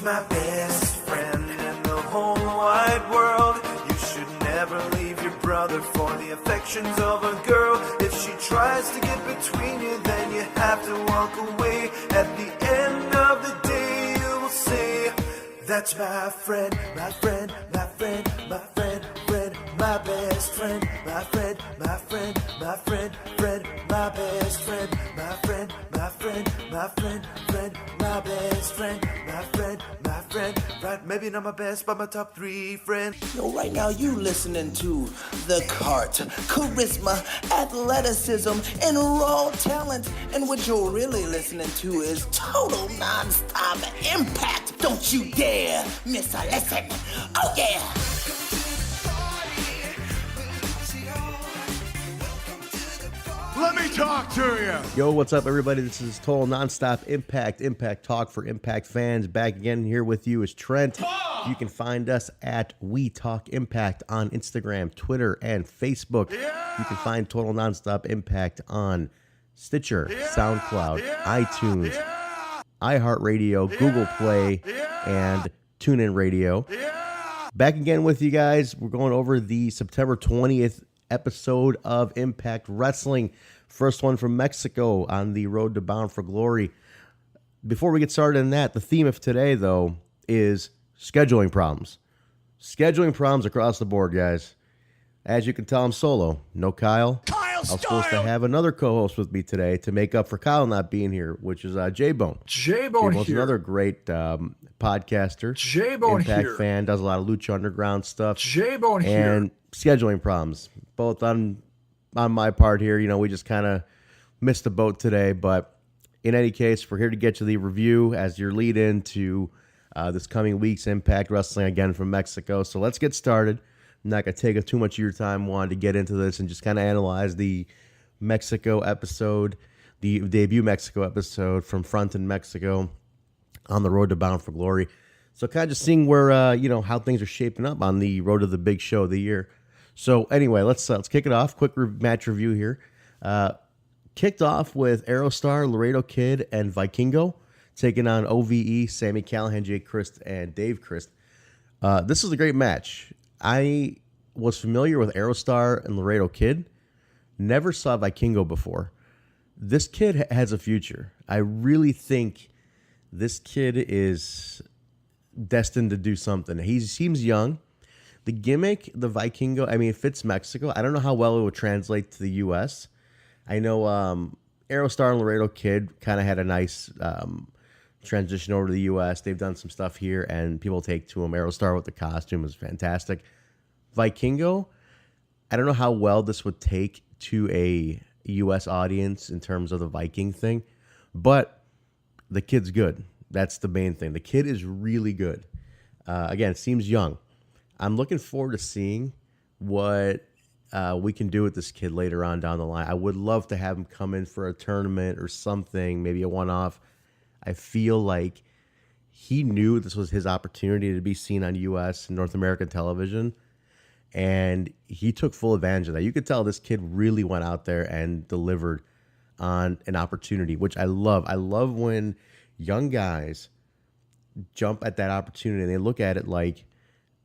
He's my best friend in the whole wide world. You should never leave your brother for the affections of a girl. If she tries to get between you, then you have to walk away. At the end of the day, you will say, that's my friend, my friend, my friend, my friend, friend, my best friend, my friend, my friend, my friend, friend, my best friend, my friend, my friend, my friend, friend, my best friend, my friend, my friend, right? Maybe not my best, but my top 3 friend. Yo, right now you listening to The Cart, charisma, athleticism, and raw talent. And what you're really listening to is total non-stop impact. Don't you dare miss a listen. Oh yeah! Let me talk to you. Yo, what's up, everybody? This is Total Nonstop Impact Talk for Impact fans. Back again here with you is Trent. You can find us at We Talk Impact on Instagram, Twitter, and Facebook. You can find Total Nonstop Impact on Stitcher, SoundCloud, iTunes, iHeartRadio, Google Play, and TuneIn Radio. Back again with you guys. We're going over the September 20th episode of Impact Wrestling. First one from Mexico on the road to Bound for Glory. Before we get started on that, the theme of today, though, is scheduling problems. Scheduling problems across the board, guys. As you can tell, I'm solo. No Kyle. I was supposed to have another co-host with me today to make up for Kyle not being here, which is J-Bone. J-Bone's here. Another great podcaster. J-Bone Impact here. fan, does a lot of Lucha Underground stuff. J-Bone and here. Scheduling problems, both on my part here. You know, we just kind of missed the boat today, but in any case, we're here to get you the review as your lead into this coming week's Impact Wrestling again from Mexico. So let's get started. I'm not going to take up too much of your time. Wanted to get into this and just kind of analyze the Mexico episode, the debut Mexico episode from Front in Mexico on the road to Bound for Glory. So kind of just seeing where, how things are shaping up on the road to the big show of the year. So anyway, let's kick it off. Quick match review here. Kicked off with Aerostar, Laredo Kid, and Vikingo taking on OVE, Sami, Callihan, Jake Crist, and Dave Crist. This is a great match. I was familiar with Aerostar and Laredo Kid. Never saw Vikingo before. This kid has a future. I really think this kid is destined to do something. He seems young. The gimmick, the Vikingo, I mean, it fits Mexico. I don't know how well it would translate to the U.S. I know Aerostar and Laredo Kid kind of had a nice transition over to the U.S. They've done some stuff here, and people take to them. Aerostar with the costume is fantastic. Vikingo, I don't know how well this would take to a U.S. audience in terms of the Viking thing, but the kid's good. That's the main thing. The kid is really good. Again, seems young. I'm looking forward to seeing what we can do with this kid later on down the line. I would love to have him come in for a tournament or something, maybe a one-off. I feel like he knew this was his opportunity to be seen on U.S. and North American television, and he took full advantage of that. You could tell this kid really went out there and delivered on an opportunity, which I love. I love when young guys jump at that opportunity and they look at it like,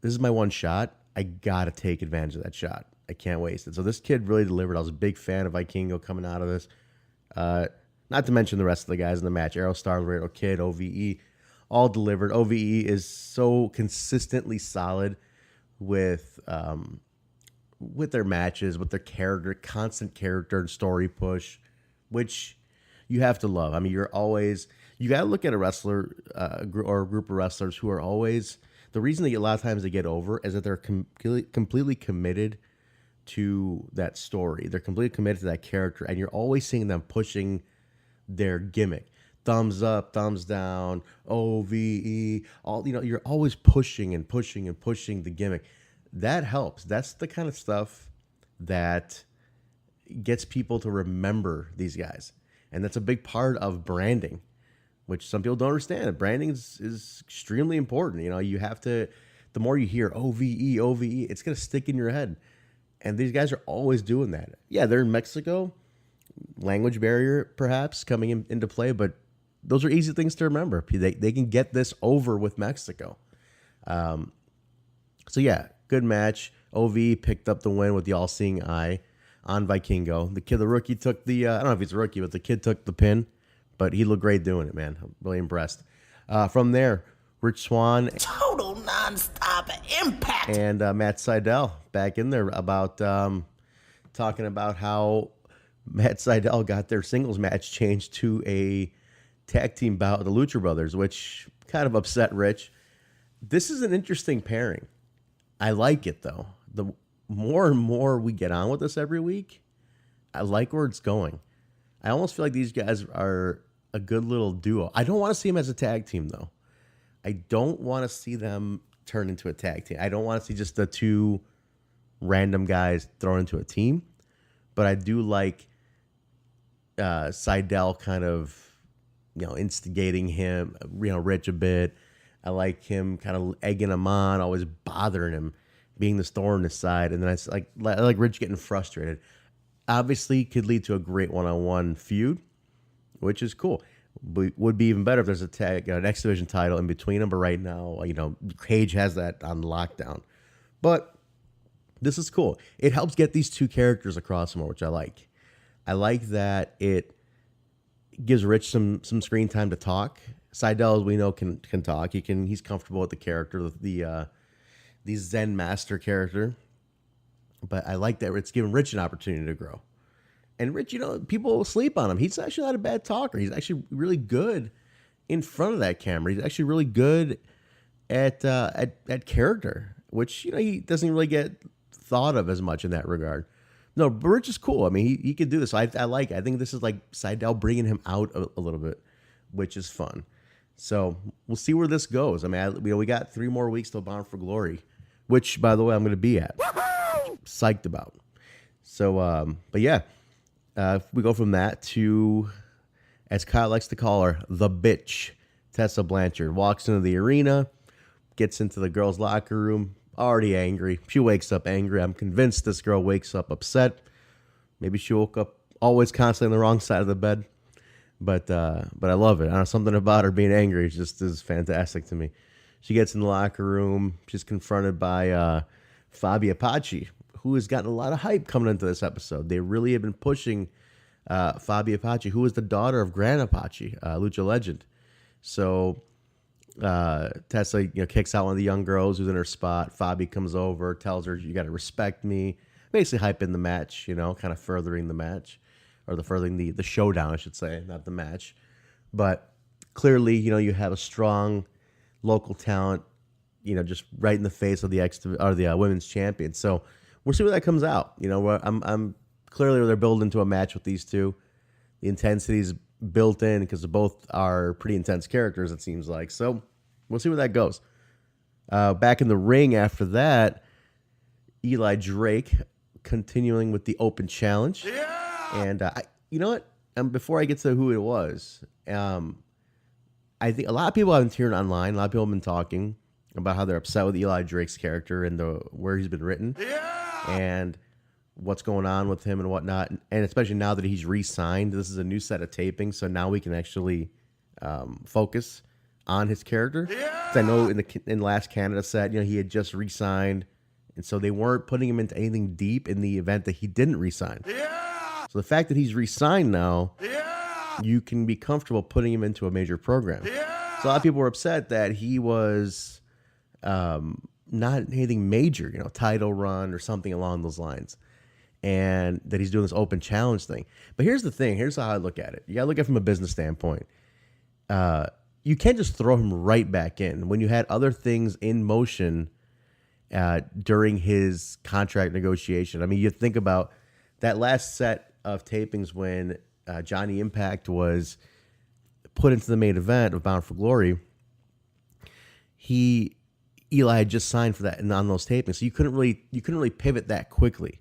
this is my one shot. I got to take advantage of that shot. I can't waste it. So this kid really delivered. I was a big fan of Vikingo coming out of this. Not to mention the rest of the guys in the match. Aerostar, Laredo Kid, OVE, all delivered. OVE is so consistently solid with their matches, with their character, constant character and story push, which you have to love. I mean, you got to look at a wrestler or a group of wrestlers who are always, the reason that a lot of times they get over is that they're completely committed to that story. They're completely committed to that character, and you're always seeing them pushing their gimmick. Thumbs up, thumbs down, OVE, all, you're always pushing and pushing and pushing the gimmick. That helps. That's the kind of stuff that gets people to remember these guys. And that's a big part of branding, which some people don't understand. Branding is extremely important. You have to, the more you hear OVE, it's going to stick in your head. And these guys are always doing that. Yeah, they're in Mexico. Language barrier, perhaps, coming into play, but those are easy things to remember. They can get this over with Mexico. So yeah, good match. OV picked up the win with the all-seeing eye on Vikingo. The rookie took the, I don't know if he's a rookie, but the kid took the pin. But he looked great doing it, man. I'm really impressed. From there, Rich Swann. Total nonstop impact. And Matt Sydal back in there about talking about how Matt Sydal got their singles match changed to a tag team bout with the Lucha Brothers, which kind of upset Rich. This is an interesting pairing. I like it, though. The more and more we get on with this every week, I like where it's going. I almost feel like these guys are a good little duo. I don't want to see them as a tag team, though. I don't want to see them turn into a tag team. I don't want to see just the two random guys thrown into a team. But I do like Sydal kind of, instigating him, Rich a bit. I like him kind of egging him on, always bothering him, being the thorn in his side. And then I like Rich getting frustrated. Obviously, could lead to a great one-on-one feud, which is cool. But would be even better if there's an X Division title in between them. But right now, Cage has that on lockdown. But this is cool. It helps get these two characters across more, which I like. I like that it gives Rich some screen time to talk. Sydal, as we know, can talk. He's comfortable with the character, the Zen master character. But I like that it's giving Rich an opportunity to grow. And Rich, people sleep on him. He's actually not a bad talker. He's actually really good in front of that camera. He's actually really good at character, which he doesn't really get thought of as much in that regard. No, but Rich is cool. I mean, he could do this. I think this is like Sydal bringing him out a little bit, which is fun. So we'll see where this goes. I mean, we got 3 more weeks till Bound for Glory, which, by the way, I'm going to be at. Psyched about. So, but yeah, we go from that to, as Kyle likes to call her, the bitch. Tessa Blanchard walks into the arena, gets into the girls' locker room, already angry. She wakes up angry. I'm convinced this girl wakes up upset. Maybe she woke up always constantly on the wrong side of the bed. But I love it. I don't know, something about her being angry just is fantastic to me. She gets in the locker room. She's confronted by Faby Apache, who has gotten a lot of hype coming into this episode. They really have been pushing Faby Apache, who is the daughter of Gran Apache, Lucha legend. So Tessa, kicks out one of the young girls who's in her spot. Faby comes over, tells her, "You got to respect me." Basically hyping the match, kind of furthering the match. Or furthering the showdown, I should say, not the match. But clearly, you have a strong local talent, just right in the face of the women's champion. So we'll see where that comes out. I'm clearly they're building into a match with these two. The intensity's built in because both are pretty intense characters, it seems like. So we'll see where that goes. Back in the ring after that, Eli Drake continuing with the open challenge. Yeah! And you know what? Before I get to who it was, I think a lot of people have been hearing online. A lot of people have been talking about how they're upset with Eli Drake's character and where he's been written, and what's going on with him and whatnot. And especially now that he's re-signed, this is a new set of tapings, so now we can actually focus on his character. 'Cause I know in the last Canada set, he had just re-signed, and so they weren't putting him into anything deep in the event that he didn't re-sign. So the fact that he's re-signed now, you can be comfortable putting him into a major program. So a lot of people were upset that he was not anything major, title run or something along those lines, and that he's doing this open challenge thing. But here's the thing. Here's how I look at it. You got to look at it from a business standpoint. You can't just throw him right back in when you had other things in motion during his contract negotiation. I mean, you think about that last set of tapings when Johnny Impact was put into the main event of Bound for Glory. Eli had just signed for that and on those tapings, so you couldn't really pivot that quickly.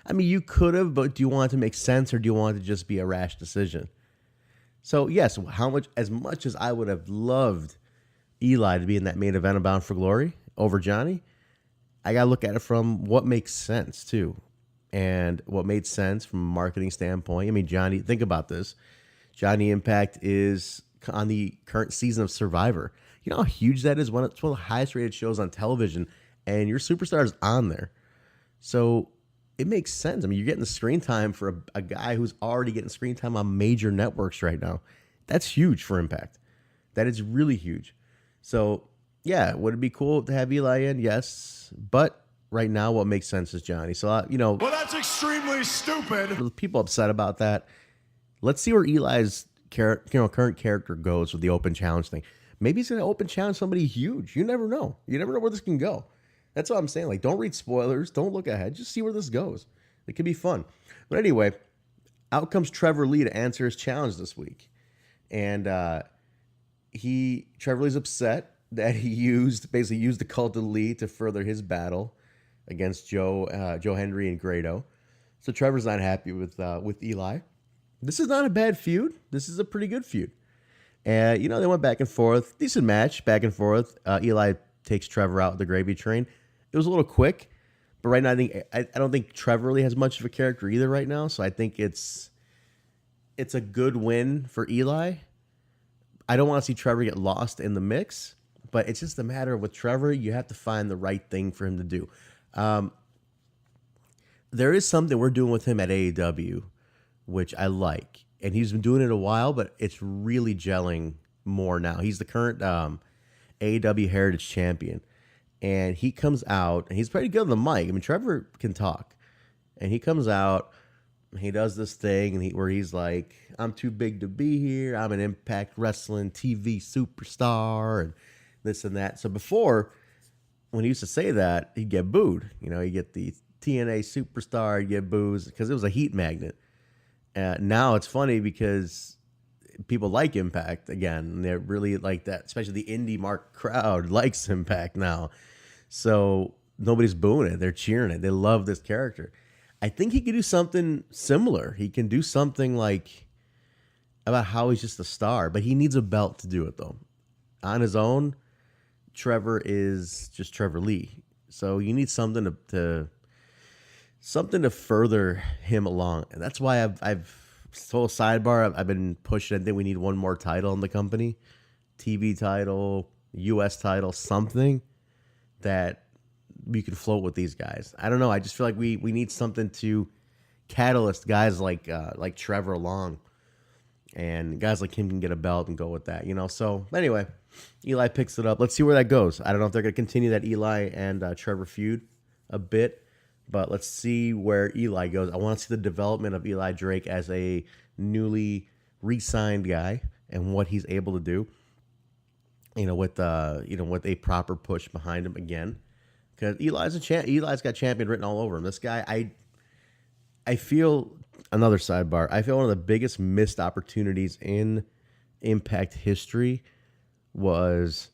I mean, you could have, but do you want it to make sense or do you want it to just be a rash decision? So yes, as much as I would have loved Eli to be in that main event of Bound for Glory over Johnny, I gotta look at it from what makes sense too. And what made sense from a marketing standpoint. I mean, Johnny, think about this. Johnny Impact is, on the current season of Survivor. You know how huge that is? It's one of the highest rated shows on television, and your superstar is on there. So it makes sense. I mean, you're getting the screen time for a guy who's already getting screen time on major networks right now. That's huge for Impact. That is really huge. So, yeah, would it be cool to have Eli in? Yes. But right now, what makes sense is Johnny. So, Well, that's extremely stupid. People upset about that. Let's see where Eli's current character goes with the open challenge thing. Maybe he's going to open challenge somebody huge. You never know. You never know where this can go. That's what I'm saying. Like, don't read spoilers. Don't look ahead. Just see where this goes. It could be fun. But anyway, out comes Trevor Lee to answer his challenge this week. And Trevor Lee's upset that he basically used the cult of Lee to further his battle against Joe Hendry and Grado. So Trevor's not happy with Eli. This is not a bad feud. This is a pretty good feud. And, they went back and forth. Decent match, back and forth. Eli takes Trevor out with the gravy train. It was a little quick, but right now I don't think Trevor really has much of a character either right now. So I think it's a good win for Eli. I don't want to see Trevor get lost in the mix, but it's just a matter of with Trevor, you have to find the right thing for him to do. There is something we're doing with him at AEW, which I like. And he's been doing it a while, but it's really gelling more now. He's the current AEW Heritage Champion. And he comes out, and he's pretty good on the mic. I mean, Trevor can talk. And he comes out, and he does this thing where he's like, I'm too big to be here. I'm an Impact Wrestling TV superstar, and this and that. So before, when he used to say that, he'd get booed. He'd get the TNA superstar, he'd get boos, because it was a heat magnet. Now it's funny because people like Impact again. They're really like that, especially the indie mark crowd likes Impact now. So nobody's booing it. They're cheering it. They love this character. I think he could do something similar. He can do something like about how he's just a star, but he needs a belt to do it though. On his own, Trevor is just Trevor Lee. So you need something to further him along. And that's why I've total sidebar. I've been pushing. I think we need one more title in the company, TV title, US title, something that we could float with these guys. I don't know. I just feel like we need something to catalyst guys like Trevor along, and guys like him can get a belt and go with that. So anyway, Eli picks it up. Let's see where that goes. I don't know if they're going to continue that Eli and Trevor feud a bit. But let's see where Eli goes. I want to see the development of Eli Drake as a newly re-signed guy and what he's able to do. With a proper push behind him again, because Eli's got champion written all over him. This guy, I feel, another sidebar. I feel one of the biggest missed opportunities in Impact history was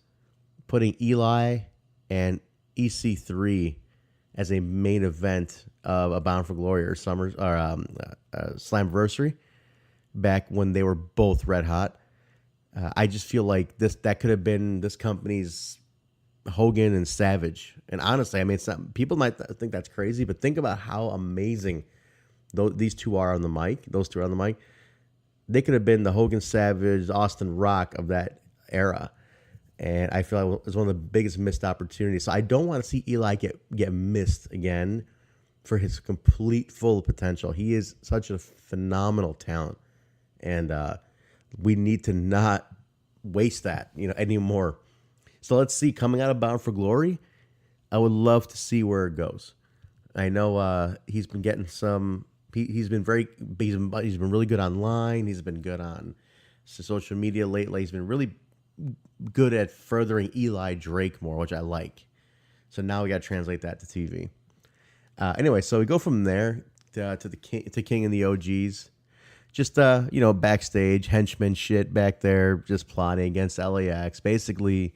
putting Eli and EC3 as a main event of a Bound for Glory or Slammiversary back when they were both red hot. I just feel like that could have been this company's Hogan and Savage. And honestly, I mean, people might think that's crazy, but think about how amazing these two are on the mic. Those two are on the mic. They could have been the Hogan, Savage, Austin Rock of that era. And I feel like it was one of the biggest missed opportunities. So I don't want to see Eli get missed again for his complete full potential. He is such a phenomenal talent. And we need to not waste that, anymore. So let's see, coming out of Bound for Glory, I would love to see where it goes. I know he's been getting some. He's been really good online. He's been good on social media lately. He's been really good at furthering Eli Drake more, which I like. So now we got to translate that to TV. Anyway, so we go from there to King and the OGs. Just, backstage, henchman shit back there, just plotting against LAX. Basically,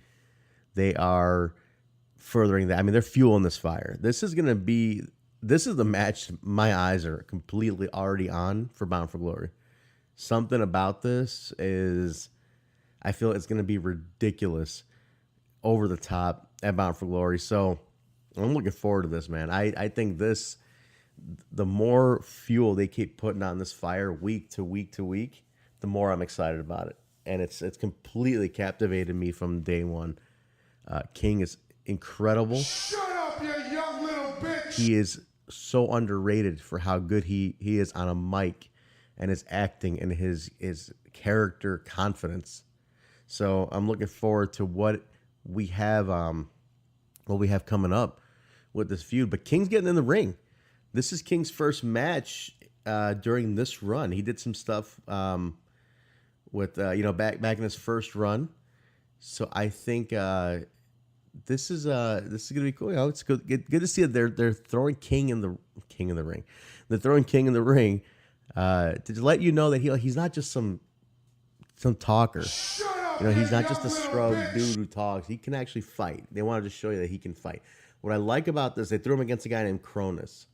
they are furthering that. I mean, they're fueling this fire. This is the match my eyes are completely already on for Bound for Glory. Something about this is, I feel it's going to be ridiculous, over the top at Bound for Glory. So I'm looking forward to this, man. I think the more fuel they keep putting on this fire week to week to week, the more I'm excited about it. and it's completely captivated me from day one. King is incredible. Shut up, you young little bitch! He is so underrated for how good he is on a mic and his acting and his character confidence. So I'm looking forward to what we have coming up with this feud. But King's getting in the ring. This is King's first match during this run. He did some stuff with back in his first run. So I think this is gonna be cool. You know, it's good to see that they're throwing King in the ring. They're throwing King in the ring to let you know that he's not just some talker. You know, he's not just a scrub dude who talks. He can actually fight. They wanted to show you that he can fight. What I like about this, they threw him against a guy named Kronos,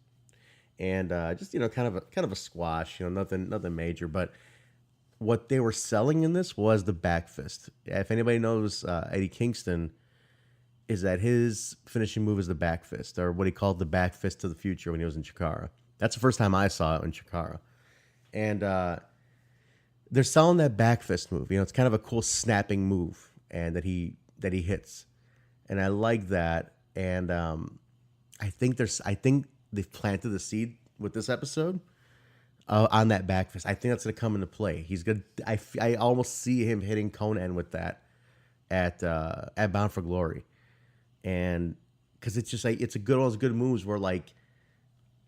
and just kind of a squash. You know, nothing major. But what they were selling in this was the back fist. If anybody knows Eddie Kingston, is that his finishing move is the back fist, or what he called the back fist to the future when he was in Chikara. That's the first time I saw it in Chikara, and they're selling that back fist move. You know, it's kind of a cool snapping move, and that he hits, and I like that. And I think they've planted the seed with this episode on that back fist. I think that's gonna come into play. He's good. I almost see him hitting Conan with that at Bound for Glory, and because it's just like it's one of those good moves where, like,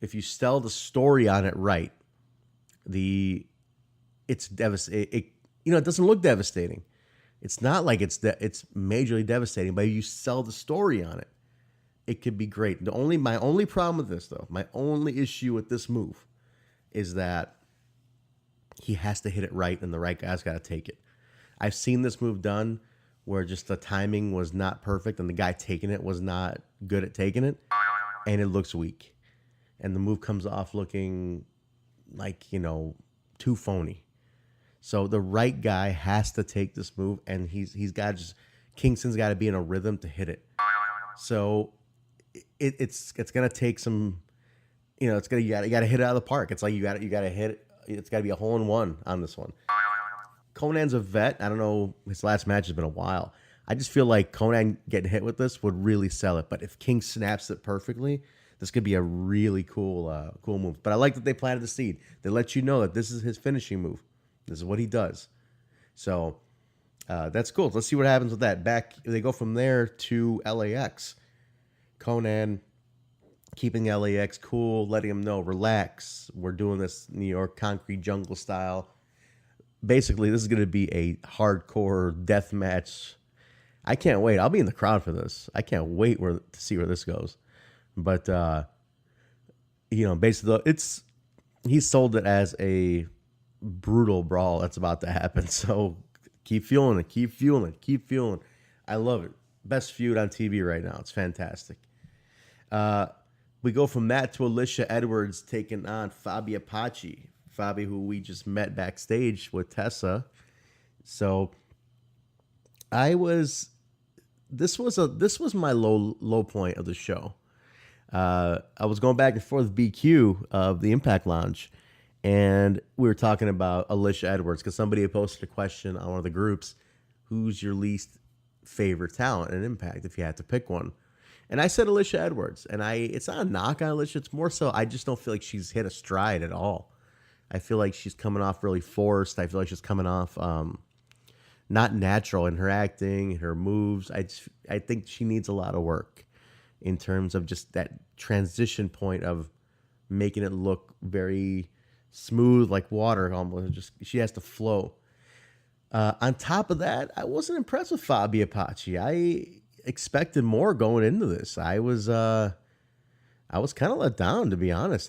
if you sell the story on it right, it's devastating. It doesn't look devastating. It's not like it's majorly devastating, but if you sell the story on it, it could be great. My only problem with this, though, my only issue with this move is that he has to hit it right, and the right guy's got to take it. I've seen this move done where just the timing was not perfect, and the guy taking it was not good at taking it, and it looks weak. And the move comes off looking like, too phony. So the right guy has to take this move, and Kingston's got to be in a rhythm to hit it. So it's gonna take some, you got to hit it out of the park. It's like you got to hit it. It's got to be a hole in one on this one. Conan's a vet. I don't know, his last match has been a while. I just feel like Conan getting hit with this would really sell it. But if King snaps it perfectly, this could be a really cool move. But I like that they planted the seed. They let you know that this is his finishing move. This is what he does. So that's cool. Let's see what happens with that. They go from there to LAX. Conan keeping LAX cool, letting him know, relax. We're doing this New York concrete jungle style. Basically, this is going to be a hardcore death match. I can't wait. I'll be in the crowd for this. I can't wait to see where this goes. But basically, he sold it as a brutal brawl that's about to happen. So keep fueling it. Keep fueling it. Keep fueling. I love it. Best feud on TV right now. It's fantastic. We go from that to Alisha Edwards taking on Faby Apache. Faby, who we just met backstage with Tessa. So this was my low point of the show. I was going back and forth with BQ of the Impact Lounge, and we were talking about Alisha Edwards because somebody had posted a question on one of the groups: who's your least favorite talent in Impact if you had to pick one? And I said Alisha Edwards, and it's not a knock on Alisha. It's more so I just don't feel like she's hit a stride at all. I feel like she's coming off really forced. I feel like she's coming off not natural in her acting, her moves. I think she needs a lot of work in terms of just that transition point of making it look very smooth, like water almost. Just she has to flow. On top of that, I wasn't impressed with Faby Apache. I expected more going into this. I was kind of let down, to be honest.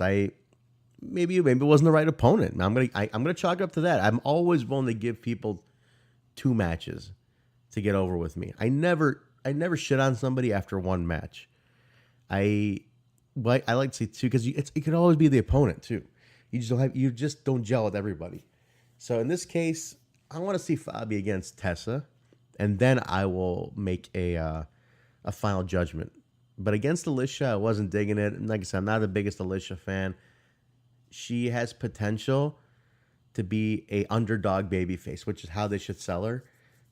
Maybe it wasn't the right opponent. I'm gonna chalk it up to that. I'm always willing to give people 2 matches to get over with me. I never shit on somebody after 1 match. I like to say 2 because it could always be the opponent too. You just don't gel with everybody. So in this case, I want to see Faby against Tessa, and then I will make a final judgment. But against Alisha, I wasn't digging it. And like I said, I'm not the biggest Alisha fan. She has potential to be a underdog babyface, which is how they should sell her.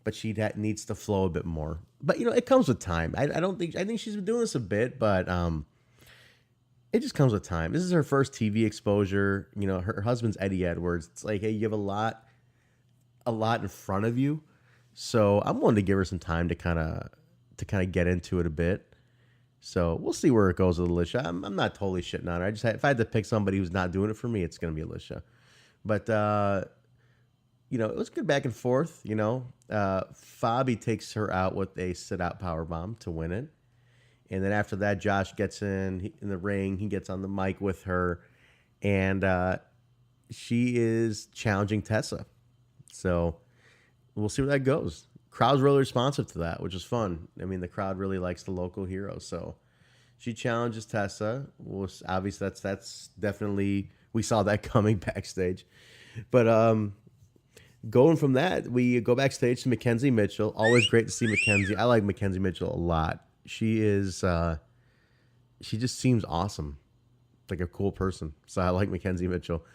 But she needs to flow a bit more. But it comes with time. I think she's been doing this a bit, but it just comes with time. This is her first TV exposure. Her husband's Eddie Edwards. It's like, hey, you have a lot in front of you. So I'm willing to give her some time to kind of get into it a bit. So we'll see where it goes with Alisha. I'm not totally shitting on her. If I had to pick somebody who's not doing it for me, it's gonna be Alisha. But it was good back and forth. Faby takes her out with a sit-out powerbomb to win it. And then after that, Josh gets in the ring. He gets on the mic with her. And she is challenging Tessa. So we'll see where that goes. Crowd's really responsive to that, which is fun. I mean, the crowd really likes the local hero. So she challenges Tessa. Well, obviously, that's definitely, we saw that coming backstage. But going from that, we go backstage to Mackenzie Mitchell. Always great to see Mackenzie. I like Mackenzie Mitchell a lot. She just seems awesome, like a cool person. So I like Mackenzie Mitchell.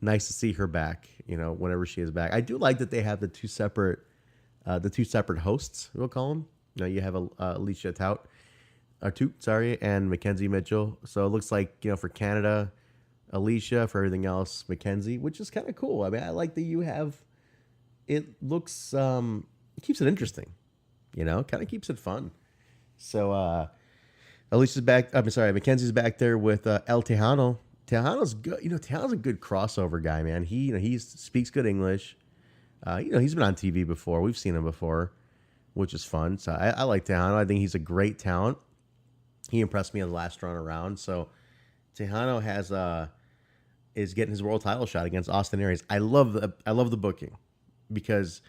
Nice to see her back. Whenever she is back, I do like that they have the two separate hosts. We'll call them. You have Alisha Tout, and Mackenzie Mitchell. So it looks like for Canada, Alisha, for everything else, Mackenzie, which is kind of cool. I mean, I like that you have. It looks it keeps it interesting, kind of keeps it fun. So Alicia's back. Mackenzie's back there with El Texano. Texano's good. Texano's a good crossover guy, man. He speaks good English. He's been on TV before. We've seen him before, which is fun. So I like Texano. I think he's a great talent. He impressed me in the last run around. So Texano is getting his world title shot against Austin Aries. I love the booking because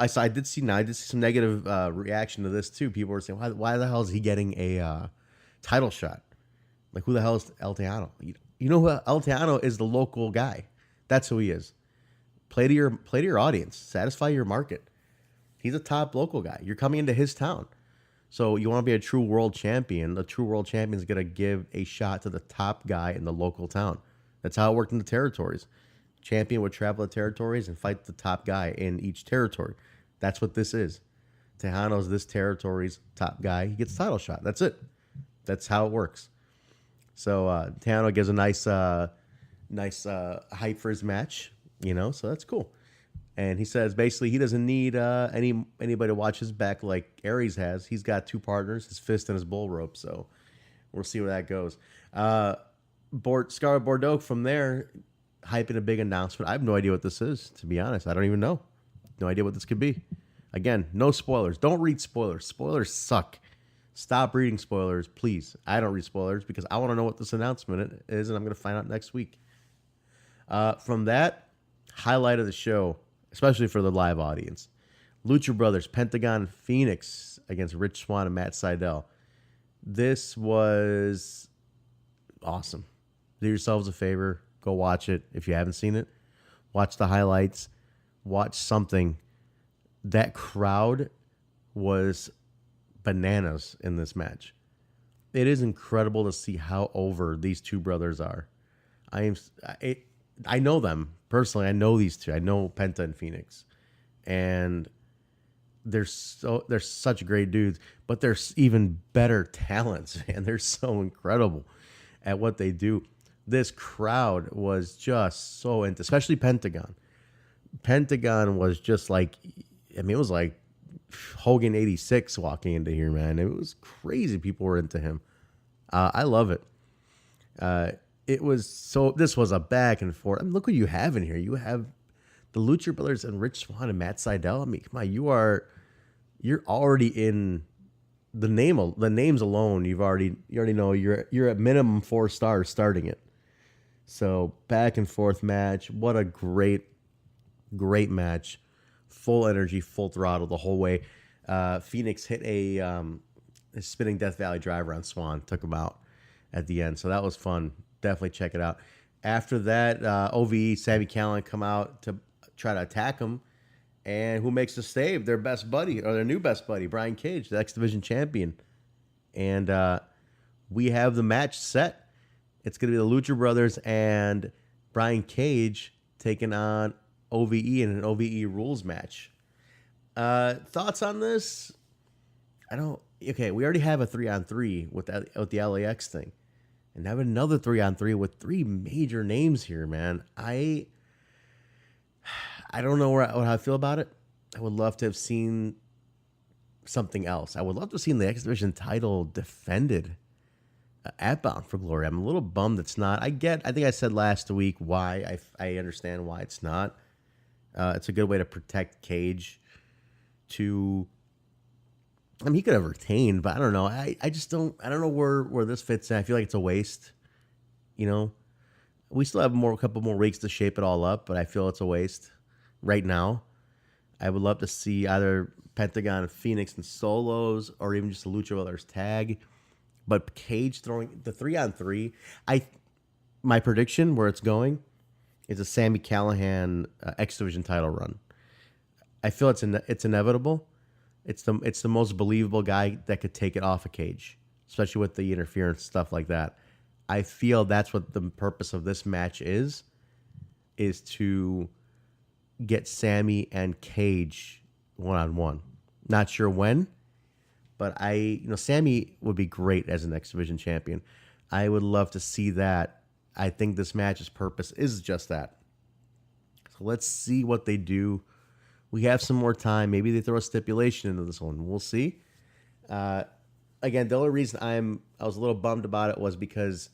I did see some negative reaction to this too. People were saying, why the hell is he getting a title shot? Like, who the hell is El Texano? You know who El Texano is? The local guy. That's who he is. Play to your audience. Satisfy your market. He's a top local guy. You're coming into his town. So you want to be a true world champion. The true world champion is going to give a shot to the top guy in the local town. That's how it worked in the territories. Champion would travel the territories and fight the top guy in each territory. That's what this is. Texano's this territory's top guy. He gets a title shot. That's it. That's how it works. So Texano gives a nice hype for his match, so that's cool. And he says basically he doesn't need anybody to watch his back like Aries has. He's got two partners, his fist and his bull rope. So we'll see where that goes. Scarlett Bordeaux from there, hyping a big announcement. I have no idea what this is, to be honest. I don't even know. No idea what this could be. Again, no spoilers. Don't read spoilers. Spoilers suck. Stop reading spoilers, please. I don't read spoilers because I want to know what this announcement is, and I'm going to find out next week. From that, highlight of the show, especially for the live audience, Lucha Brothers, Pentagon, Fenix against Rich Swann and Matt Sydal. This was awesome. Do yourselves a favor. Go watch it. If you haven't seen it, watch the highlights. Watch something. That crowd was bananas in this match. It is incredible to see how over these two brothers are. I know them personally. I know these two. I know Penta and Fenix, and they're such great dudes. But they're even better talents, and they're so incredible at what they do. This crowd was just so into, especially Pentagon. Pentagon was just like, it was like Hogan 86 walking into here, man. It was crazy. People were into him. I love it. This was a back and forth. look what you have in here. You have the Lucha Brothers and Rich Swann and Matt Sydal. Come on, you're already in the names alone. You already know you're at minimum 4 stars starting it. So back and forth match. What a great match. Full energy, full throttle the whole way. Fenix hit a spinning Death Valley driver on Swann. Took him out at the end. So that was fun. Definitely check it out. After that, OVE, Sami Callihan come out to try to attack him. And who makes the save? Their best buddy, or their new best buddy, Brian Cage, the X Division champion. And we have the match set. It's going to be the Lucha Brothers and Brian Cage taking on OVE in an OVE rules match. Thoughts on this? Okay, we already have a 3-on-3 with the LAX thing. And have another 3-on-3 with 3 major names here, man. I don't know what I feel about it. I would love to have seen something else. I would love to have seen the X Division title defended at Bound for Glory. I'm a little bummed it's not. I think I said last week why. I understand why it's not. It's a good way to protect Cage to... I mean, he could have retained, but I don't know. I don't know where this fits in. I feel like it's a waste. You know, we still have a couple more weeks to shape it all up, but I feel it's a waste right now. I would love to see either Pentagon, Fenix, and solos, or even just a Lucha Brothers tag. But Cage throwing the 3-on-3, my prediction where it's going is a Sami Callihan X Division title run. I feel it's inevitable. It's the most believable guy that could take it off a Cage, especially with the interference stuff like that. I feel that's what the purpose of this match is to get Sami and Cage one-on-one. Not sure when, but Sami would be great as an X Division champion. I would love to see that. I think this match's purpose is just that. So let's see what they do. We have some more time. Maybe they throw a stipulation into this one. We'll see. Again, the only reason I was a little bummed about it was because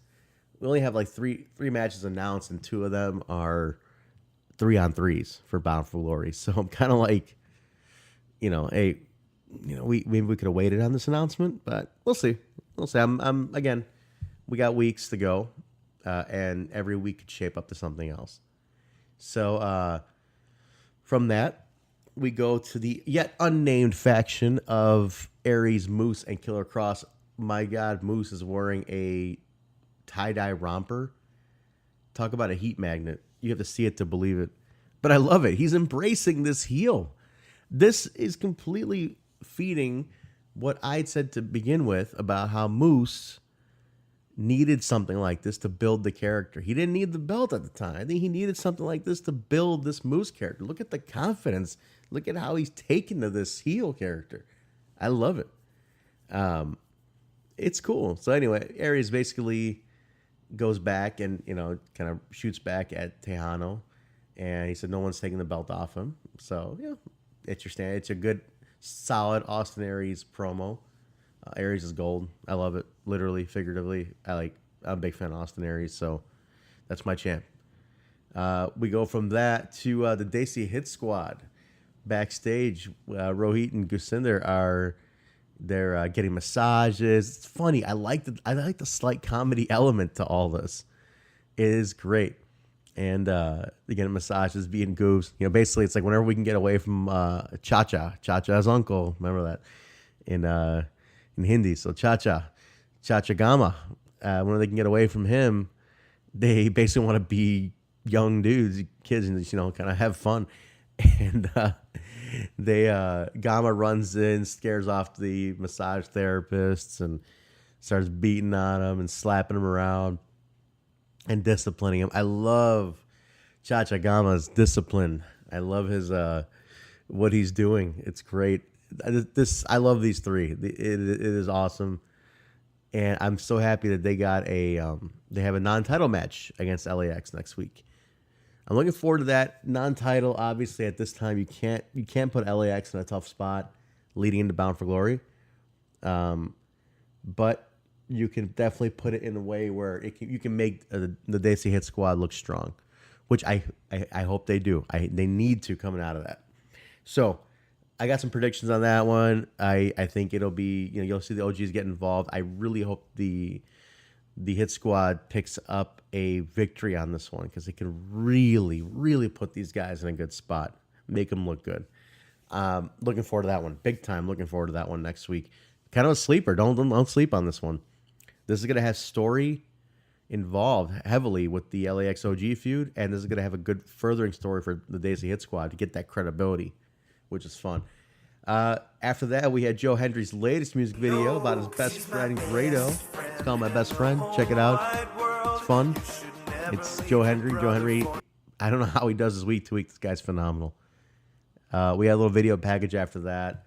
we only have like three matches announced, and 2 of them are 3-on-3s for Bound for Glory. So I'm kind of like, maybe we could have waited on this announcement, but we'll see. We'll see. Again, we got weeks to go, and every week could shape up to something else. So from that, we go to the yet unnamed faction of Aries, Moose, and Killer Kross. My God, Moose is wearing a tie-dye romper. Talk about a heat magnet. You have to see it to believe it. But I love it. He's embracing this heel. This is completely feeding what I'd said to begin with about how Moose needed something like this to build the character. He didn't need the belt at the time. I think he needed something like this to build this Moose character. Look at the confidence. Look at how he's taken to this heel character. I love it. It's cool. So anyway, Aries basically goes back and, kind of shoots back at Texano. And he said no one's taking the belt off him. So, it's a good, solid Austin Aries promo. Aries is gold. I love it. Literally, figuratively. I'm a big fan of Austin Aries, so that's my champ. We go from that to the Desi Hit Squad. Backstage, Rohit and Gusinder they're getting massages. It's funny. I like the slight comedy element to all this. It is great. And they're getting massages, being goofs. Basically it's like whenever we can get away from Chacha's uncle. Remember that in Hindi. So Chacha Gama. Whenever they can get away from him, they basically want to be young dudes, kids, and kind of have fun. And Gama runs in, scares off the massage therapists, and starts beating on them and slapping them around and disciplining him. I love Chacha Gama's discipline. I love his what he's doing. It's great. I love these 3. It is awesome, and I'm so happy that they got they have a non-title match against LAX next week. I'm looking forward to that non-title. Obviously, at this time, you can't put LAX in a tough spot leading into Bound for Glory, but you can definitely put it in a way where you can make the Desi Hit Squad look strong, which I hope they do. They need to coming out of that. So I got some predictions on that one. I think it'll be you'll see the OGs get involved. I really hope the Hit Squad picks up a victory on this one because they can really, really put these guys in a good spot, make them look good. Looking forward to that one. Big time looking forward to that one next week. Kind of a sleeper. Don't sleep on this one. This is going to have story involved heavily with the LAX OG feud, and this is going to have a good furthering story for the Desi Hit Squad to get that credibility, which is fun. After that, we had Joe Hendry's latest music video about his best friend, Laredo. It's called My Best Friend. Check it out. It's fun. It's Joe Hendry. Joe Hendry I don't know how he does his week to week. This guy's phenomenal. We had a little video package after that,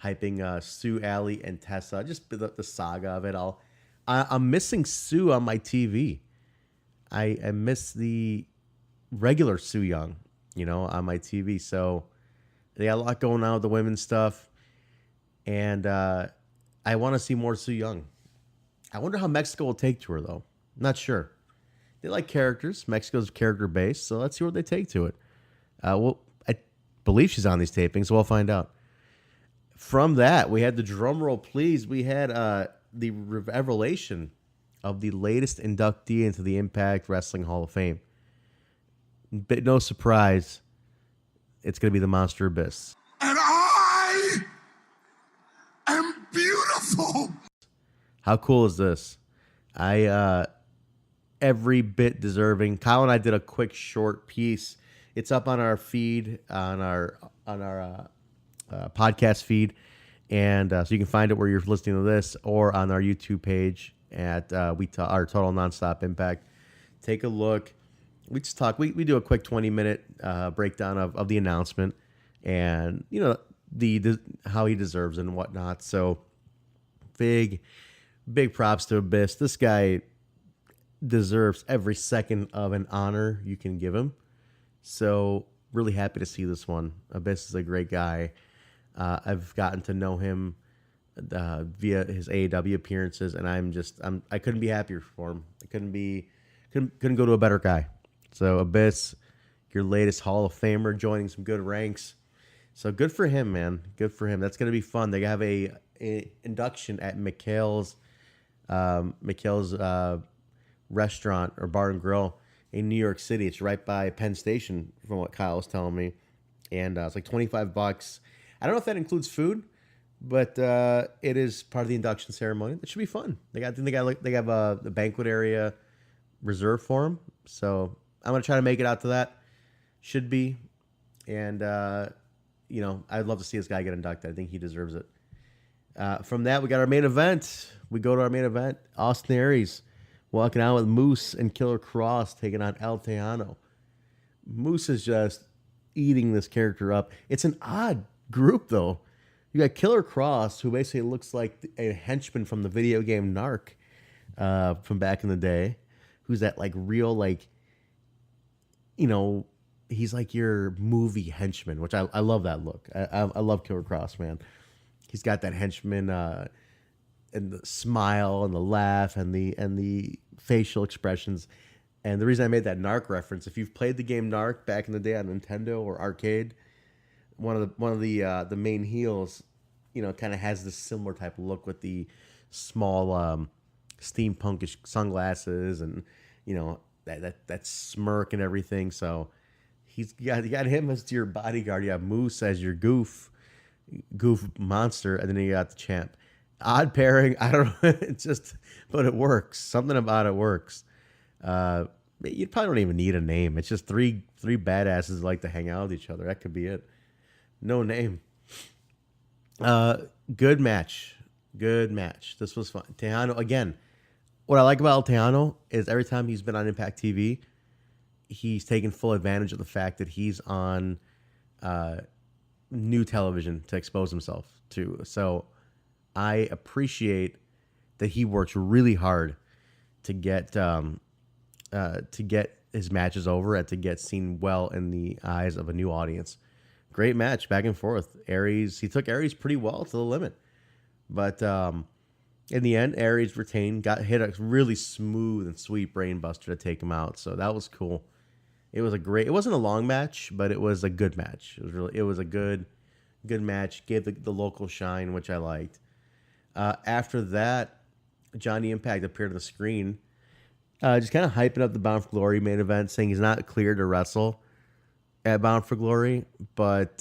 hyping Sue, Allie, and Tessa. Just the saga of it all. I'm missing Sue on my TV. I miss the regular Sue Young, on my TV. So they got a lot going on with the women's stuff. And I want to see more Sue Young. I wonder how Mexico will take to her, though. Not sure. They like characters. Mexico's character-based, so let's see what they take to it. Well, I believe she's on these tapings, so we'll find out. From that, we had the drum roll, please. We had the revelation of the latest inductee into the Impact Wrestling Hall of Fame. But no surprise, it's going to be the Monster Abyss. And I am beautiful. How cool is this? Every bit deserving. Kyle and I did a quick short piece. It's up on our feed, on our podcast feed, and so you can find it where you're listening to this, or on our YouTube page at our Total Nonstop Impact. Take a look. We just talk. We do a quick 20-minute breakdown of the announcement, and the how he deserves and whatnot. So big props to Abyss. This guy deserves every second of an honor you can give him. So really happy to see this one. Abyss is a great guy. I've gotten to know him via his AEW appearances, and I couldn't be happier for him. I couldn't go to a better guy. So Abyss, your latest Hall of Famer, joining some good ranks. So good for him, man. Good for him. That's gonna be fun. They have a induction at Mikhail's restaurant or bar and grill in New York City. It's right by Penn Station, from what Kyle was telling me, and it's like $25. I don't know if that includes food, but it is part of the induction ceremony. That should be fun. They have the banquet area reserved for him, so I'm gonna try to make it out to that. Should be, and I'd love to see this guy get inducted. I think he deserves it. From that, we got our main event. We go to our main event. Austin Aries walking out with Moose and Killer Kross taking on El Texano. Moose is just eating this character up. It's an odd group, though. You got Killer Kross, who basically looks like a henchman from the video game Narc from back in the day, who's that real, he's like your movie henchman, which I love that look. I love Killer Kross, man. He's got that henchman and the smile and the laugh and the facial expressions. And the reason I made that Narc reference, if you've played the game Narc back in the day on Nintendo or arcade, one of the main heels, kind of has this similar type of look with the small steampunkish sunglasses and that smirk and everything. So you got him as your bodyguard. You have Moose as your goof monster, and then you got the champ. Odd pairing. I don't know. But it works. Something about it works. You probably don't even need a name. It's just three badasses like to hang out with each other. That could be it. No name. Good match. This was fun. Texano, again, what I like about El Texano is every time he's been on Impact TV, he's taken full advantage of the fact that he's on new television to expose himself to. So I appreciate that he works really hard to get his matches over and to get seen well in the eyes of a new audience. Great match, back and forth. He took Aries pretty well to the limit. But in the end, Aries retained, hit a really smooth and sweet brain buster to take him out. So that was cool. It wasn't a long match, but it was a good match. It was a good match. Gave the local shine, which I liked. After that, Johnny Impact appeared on the screen, just kind of hyping up the Bound for Glory main event, saying he's not cleared to wrestle at Bound for Glory, but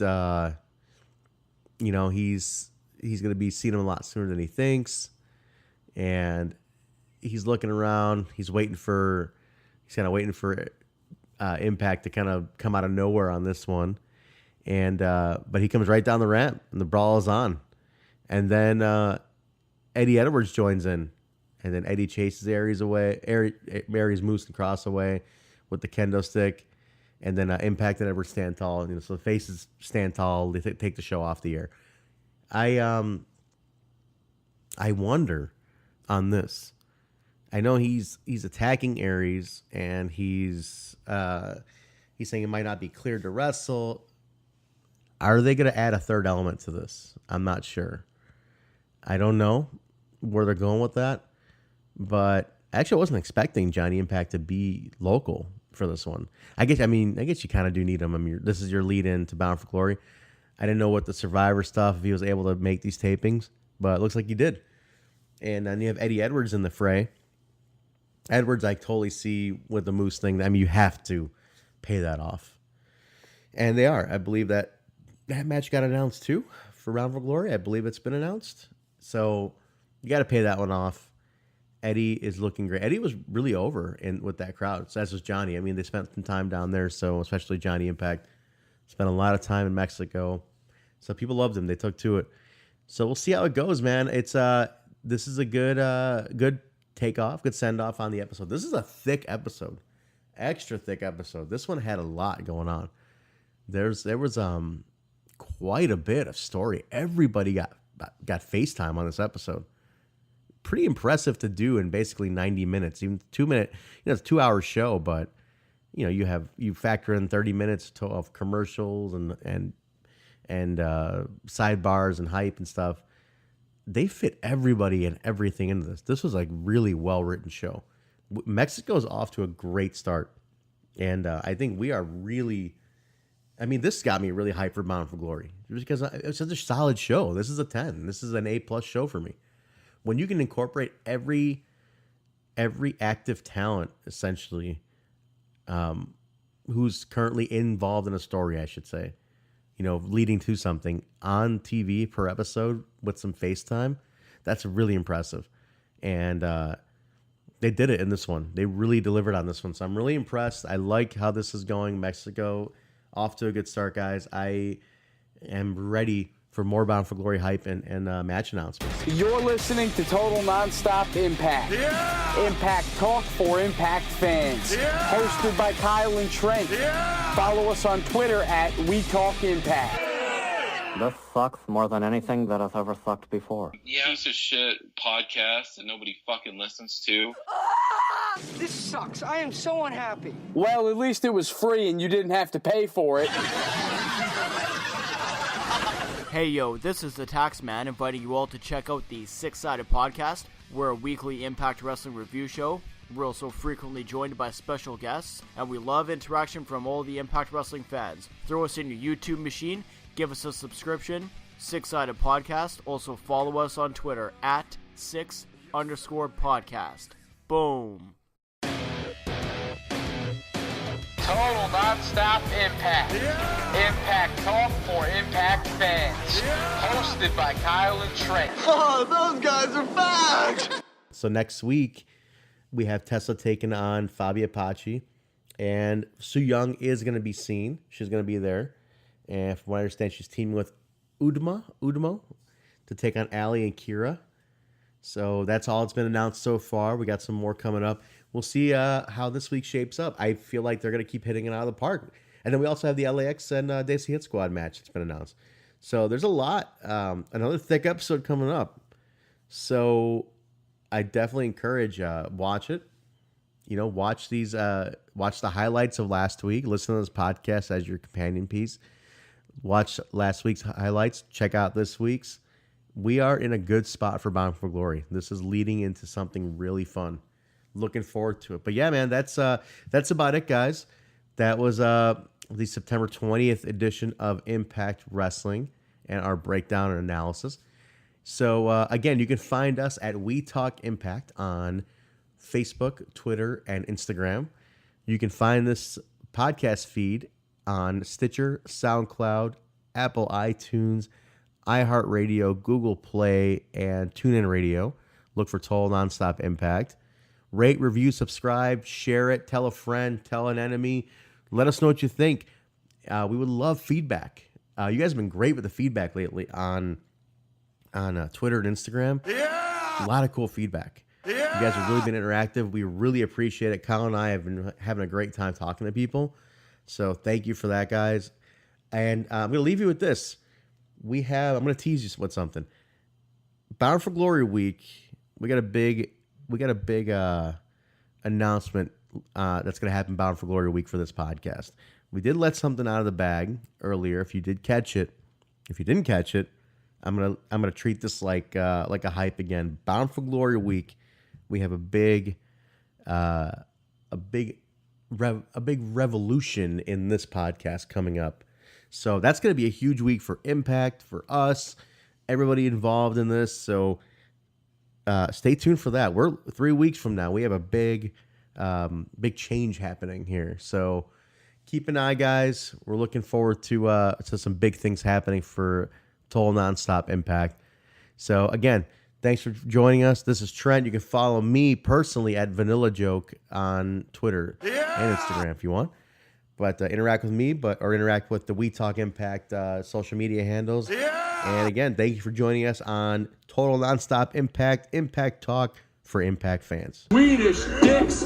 he's going to be seeing him a lot sooner than he thinks, and he's looking around. He's kind of waiting for Impact to kind of come out of nowhere on this one, and but he comes right down the ramp, and the brawl is on, and then Eddie Edwards joins in, and then Eddie chases Aries away, Aries, Moose, and Kross away with the kendo stick. and then Impact and Edwards stand tall. You know, so the faces stand tall. They take the show off the air. I wonder on this. I know he's attacking Aries, and he's saying it might not be cleared to wrestle. Are they going to add a third element to this? I'm not sure. I don't know where they're going with that, but actually I wasn't expecting Johnny Impact to be local for this one. I guess you kind of do need him. I mean, this is your lead in to Bound for Glory. I didn't know what the Survivor stuff, if he was able to make these tapings, but it looks like he did. And then you have Eddie Edwards in the fray. Edwards, I totally see with the Moose thing. I mean, you have to pay that off. And they are. I believe that match got announced too for Bound for Glory. I believe it's been announced. So you got to pay that one off. Eddie is looking great. Eddie was really over with that crowd. So as was Johnny. I mean, they spent some time down there. So especially Johnny Impact spent a lot of time in Mexico. So people loved him. They took to it. So we'll see how it goes, man. It's this is a good takeoff, good send off on the episode. This is a thick episode, extra thick episode. This one had a lot going on. There was quite a bit of story. Everybody got FaceTime on this episode. Pretty impressive to do in basically 90 minutes, even 2 minute. You know, it's a 2 hour show, but you know you factor in 30 minutes of commercials and sidebars and hype and stuff. They fit everybody and everything into this. This was like really well written show. Mexico's off to a great start, and I think we are really. I mean, this got me really hyped for Bound for Glory because it's such a solid show. This is a 10. This is an A+ show for me. When you can incorporate every active talent essentially, who's currently involved in a story, I should say, you know, leading to something on TV per episode with some FaceTime, that's really impressive. And they did it in this one. They really delivered on this one. So I'm really impressed. I like how this is going. Mexico off to a good start, guys. I am ready for more Bound for Glory hype and match announcements. You're listening to Total Nonstop Impact. Yeah! Impact Talk for Impact fans. Yeah! Hosted by Kyle and Trent. Yeah! Follow us on Twitter at WeTalkImpact. This sucks more than anything that has ever sucked before. Piece of shit podcast that nobody fucking listens to. This sucks. I am so unhappy. Well, at least it was free and you didn't have to pay for it. Hey yo, this is the Taxman inviting you all to check out the Six Sided Podcast. We're a weekly Impact Wrestling review show. We're also frequently joined by special guests, and we love interaction from all the Impact Wrestling fans. Throw us in your YouTube machine, give us a subscription, Six Sided Podcast. Also follow us on Twitter at 6_podcast. Boom. Total Nonstop Impact. Yeah! Impact Talk for Impact fans. Yeah! Hosted by Kyle and Trent. Oh, those guys are back! So next week, we have Tessa taking on Faby Apache, and Su Yung is going to be seen. She's going to be there. And from what I understand, she's teaming with Udmo to take on Ali and Kira. So that's all that's been announced so far. We got some more coming up. We'll see how this week shapes up. I feel like they're going to keep hitting it out of the park. And then we also have the LAX and Desi Hit Squad match that's been announced. So there's a lot. Another thick episode coming up. So I definitely encourage watch it. You know, watch these. Watch the highlights of last week. Listen to this podcast as your companion piece. Watch last week's highlights. Check out this week's. We are in a good spot for Bound for Glory. This is leading into something really fun. Looking forward to it. But yeah, man, that's about it, guys. That was the September 20th edition of Impact Wrestling and our breakdown and analysis. So again, you can find us at We Talk Impact on Facebook, Twitter, and Instagram. You can find this podcast feed on Stitcher, SoundCloud, Apple iTunes, iHeartRadio, Google Play, and TuneIn Radio. Look for Total Nonstop Impact. Rate, review, subscribe, share it, tell a friend, tell an enemy. Let us know what you think. We would love feedback. You guys have been great with the feedback lately on Twitter and Instagram. Yeah! A lot of cool feedback. Yeah! You guys have really been interactive. We really appreciate it. Kyle and I have been having a great time talking to people. So thank you for that, guys. And I'm going to leave you with this. I'm going to tease you with something. Bound for Glory week, we got a big announcement that's going to happen Bound for Glory week for this podcast. We did let something out of the bag earlier. If you did catch it, if you didn't catch it, I'm gonna treat this like a hype again. Bound for Glory week, we have a big revolution in this podcast coming up. So that's gonna be a huge week for Impact, for us, everybody involved in this. So stay tuned for that. We're 3 weeks from now. We have a big change happening here. So keep an eye, guys. We're looking forward to some big things happening for Total Nonstop Impact. So again, thanks for joining us. This is Trent. You can follow me personally at Vanilla Joke on Twitter and Instagram if you want. But interact with me, or interact with the We Talk Impact social media handles. And again, thank you for joining us on Total Nonstop Impact Talk for Impact fans. Swedish dicks.